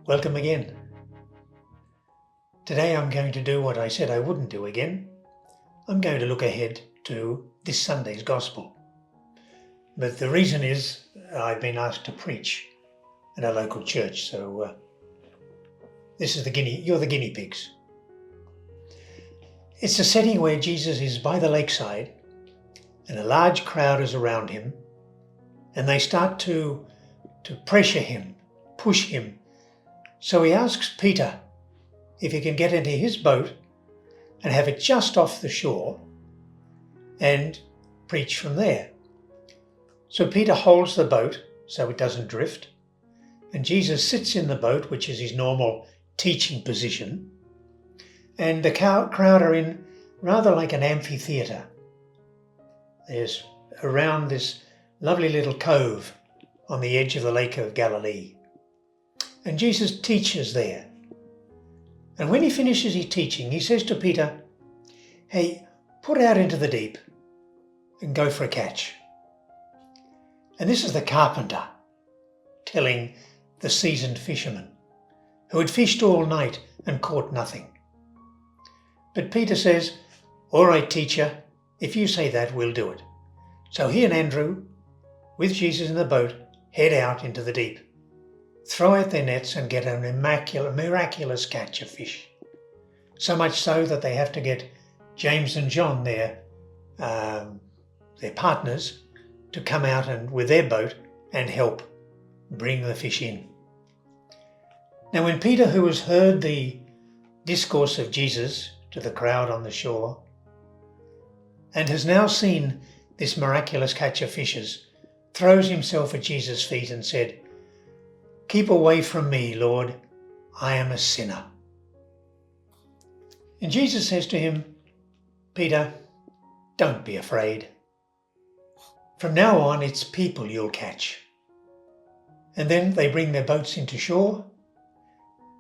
Welcome again. Today I'm going to do what I said I wouldn't do again. I'm going to look ahead to this Sunday's Gospel. But the reason is I've been asked to preach at a local church, so you're the guinea pigs. It's a setting where Jesus is by the lakeside and a large crowd is around him, and they start to pressure him, push him. So he asks Peter if he can get into his boat and have it just off the shore and preach from there. So Peter holds the boat so it doesn't drift, and Jesus sits in the boat, which is his normal teaching position, and the crowd are in rather like an amphitheatre. There's around this lovely little cove on the edge of the Lake of Galilee. And Jesus teaches there. And when he finishes his teaching, he says to Peter, "Hey, put out into the deep and go for a catch." And this is the carpenter telling the seasoned fisherman who had fished all night and caught nothing. But Peter says, "All right, teacher, if you say that, we'll do it." So he and Andrew, with Jesus in the boat, head out into the deep, throw out their nets and get an miraculous catch of fish. So much so that they have to get James and John, their partners, to come out and with their boat and help bring the fish in. Now when Peter, who has heard the discourse of Jesus to the crowd on the shore and has now seen this miraculous catch of fishes, throws himself at Jesus' feet and said, "Keep away from me, Lord, I am a sinner." And Jesus says to him, "Peter, don't be afraid. From now on, it's people you'll catch." And then they bring their boats into shore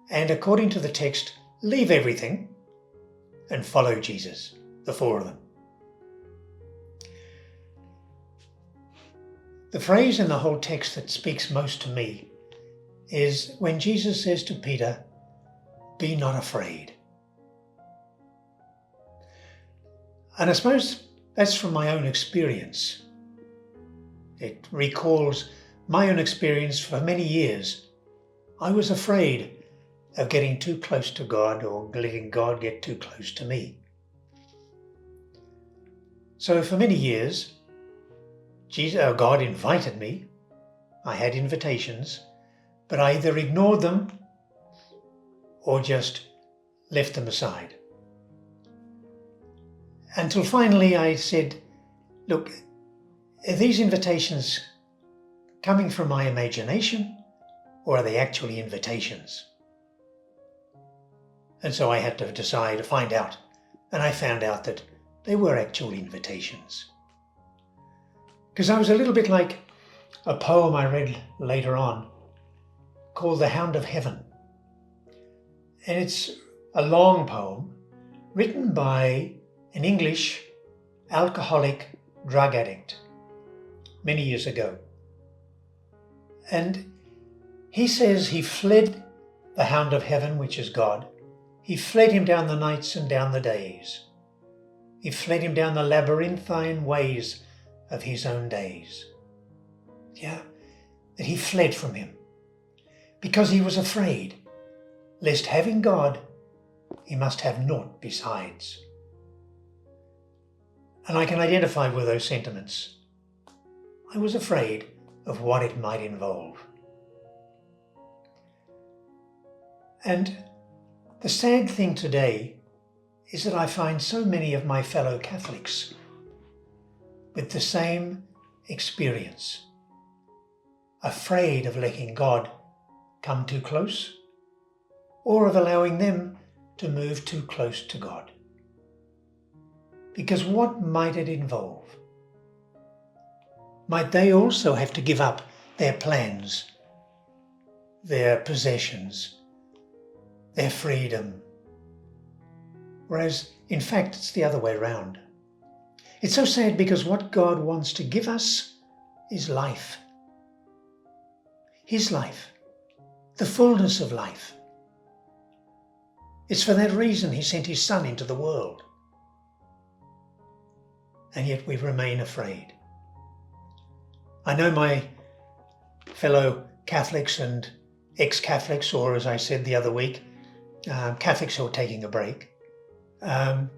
and, according to the text, leave everything and follow Jesus, the four of them. The phrase in the whole text that speaks most to me is when Jesus says to Peter, "Be not afraid." And I suppose that's from my own experience. It recalls my own experience for many years. I was afraid of getting too close to God or letting God get too close to me. So for many years, God invited me. I had invitations, but I either ignored them or just left them aside. Until finally I said, "Look, are these invitations coming from my imagination or are they actually invitations?" And so I had to find out. And I found out that they were actual invitations. Because I was a little bit like a poem I read later on called The Hound of Heaven. And it's a long poem written by an English alcoholic drug addict many years ago. And he says he fled the Hound of Heaven, which is God. He fled him down the nights and down the days. He fled him down the labyrinthine ways of his own days. Yeah, that he fled from him because he was afraid lest having God, he must have naught besides. And I can identify with those sentiments. I was afraid of what it might involve. And the sad thing today is that I find so many of my fellow Catholics with the same experience, afraid of letting God come too close or of allowing them to move too close to God. Because what might it involve? Might they also have to give up their plans, their possessions, their freedom, whereas in fact it's the other way around. It's so sad because what God wants to give us is life. His life, the fullness of life. It's for that reason He sent His Son into the world. And yet we remain afraid. I know my fellow Catholics and ex-Catholics, or as I said the other week, Catholics who are taking a break, have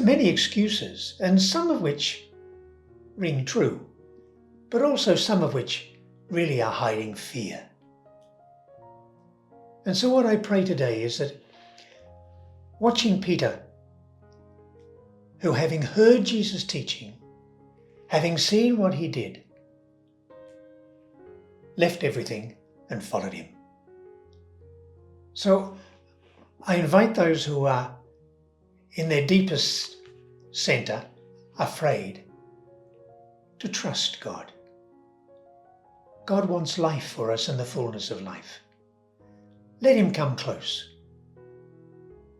many excuses, and some of which ring true, but also some of which really are hiding fear. And so what I pray today is that, watching Peter, who having heard Jesus' teaching, having seen what He did, left everything and followed Him. So I invite those who are in their deepest centre afraid to trust God. God wants life for us and the fullness of life. Let Him come close.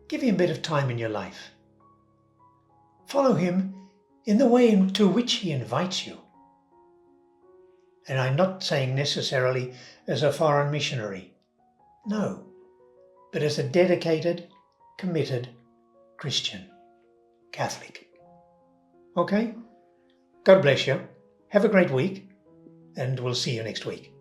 Give Him a bit of time in your life. Follow Him in the way to which He invites you. And I'm not saying necessarily as a foreign missionary. No, but as a dedicated, committed Christian, Catholic. Okay? God bless you. Have a great week, and we'll see you next week.